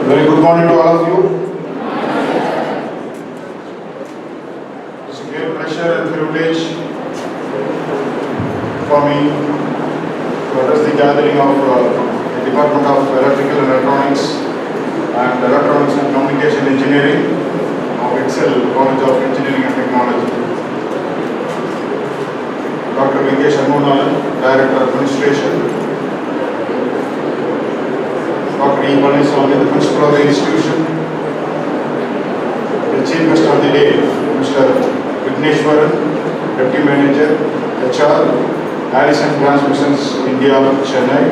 Very good morning to all of you. It's a great pleasure and privilege for me to address the gathering of the Department of Electrical and Electronics and Electronics and Communication Engineering of ECE College of Engineering and Technology. Dr. V.K. Shanmuganan, Director of Administration. Dr. E. Palniswamy, the Principal of the institution. The Chief Guest of the day, Mr. Vigneshwaran, Deputy Manager, HR, Allison Transmissions India, Chennai,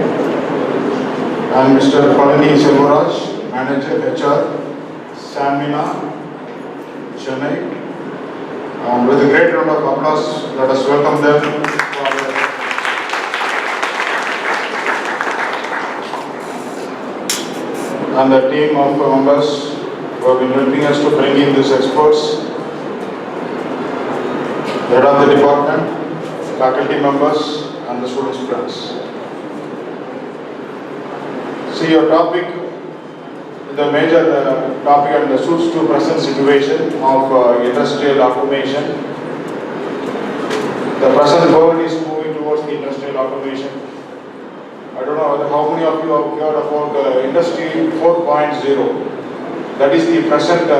and Mr. Palani Selvaraj, Manager, HR, Samina, Chennai. And with a great round of applause, let us welcome them. And the team of members who have been helping us to bring in these experts, the head of the department, faculty members, and the students' friends. See, your topic, the major topic and suits to present situation of industrial automation. The present world is moving towards the industrial automation. I don't know how many of you have heard about Industry 4.0. That is the present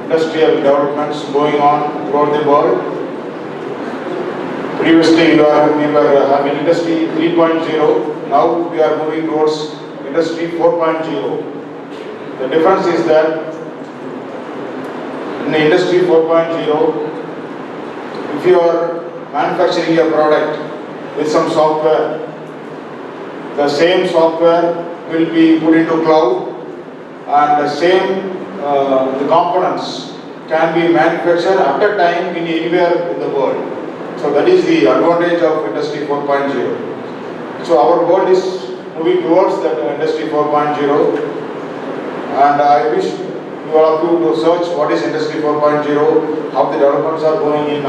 industrial developments going on throughout the world. Previously, we were having Industry 3.0. Now we are moving towards Industry 4.0. The difference is that in the Industry 4.0, if you are manufacturing a product with some software, the same software will be put into cloud, and the same the components can be manufactured at a time in anywhere in the world. So that is the advantage of Industry 4.0. So our world is moving towards that Industry 4.0, and I wish you all of you to search what is Industry 4.0, how the developments are going in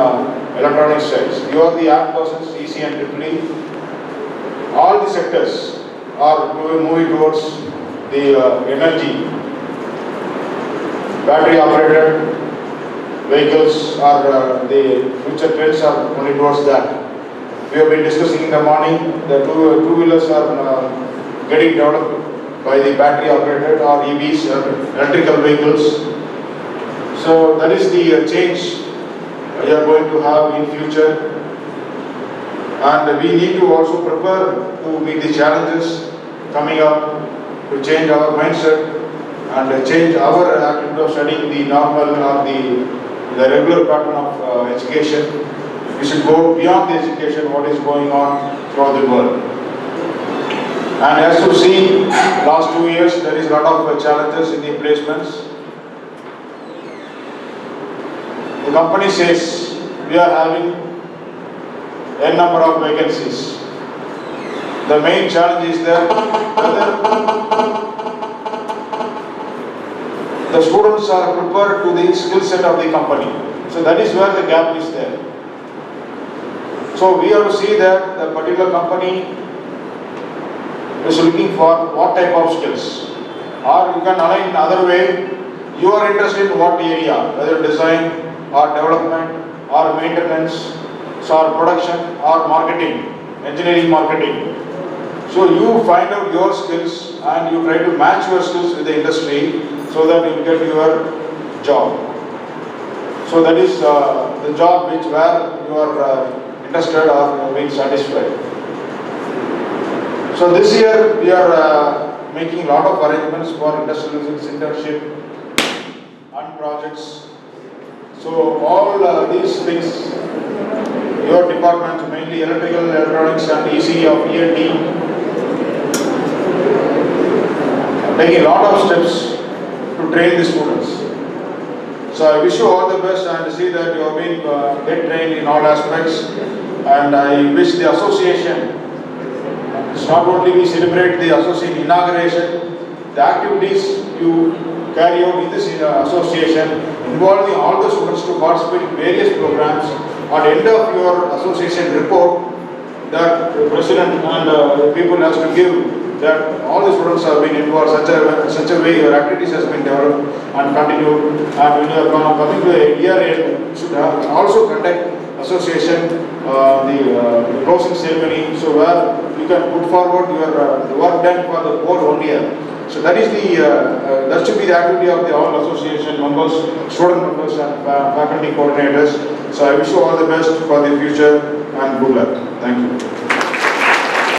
electronic sets. You are the apt persons, ECE and EEE. All the sectors are moving towards the energy. Battery operated vehicles are the future trends are only towards that. We have been discussing in the morning the two-wheelers are getting developed by the battery operated or EVs, electrical vehicles. So that is the change we are going to have in future. And we need to also prepare to meet the challenges coming up, to change our mindset and change our attitude of studying the normal or the regular pattern of education. We should go beyond the education, what is going on throughout the world. And as you see, last 2 years there is a lot of challenges in the placements. The company says we are having a number of vacancies. The main challenge is that whether the students are prepared to the skill set of the company. So that is where the gap is there. So we have to see that the particular company is looking for what type of skills. Or you can align in other way, you are interested in what area, whether design or development or maintenance, or production or marketing, engineering marketing. So you find out your skills and you try to match your skills with the industry so that you get your job. So that is the job where you are interested or being satisfied. So this year we are making a lot of arrangements for industrial internship and projects. So all these things, your department, mainly electrical, electronics and ECE of EEE, are taking a lot of steps to train the students. So I wish you all the best and see that you have been get trained in all aspects. And I wish the association, it's not only we celebrate the association inauguration, the activities you carry out in this association involving all the students to participate in various programs. At the end of your association report, that the president and the people has to give that all the students have been involved such a way your activities has been developed and continued. And when you are coming to a year end, you should also conduct association, the closing ceremony, so where you can put forward your the work done for the whole 1 year. So that is the that should be the activity of the all association members, student members, and faculty coordinators. So I wish you all the best for the future and good luck. Thank you.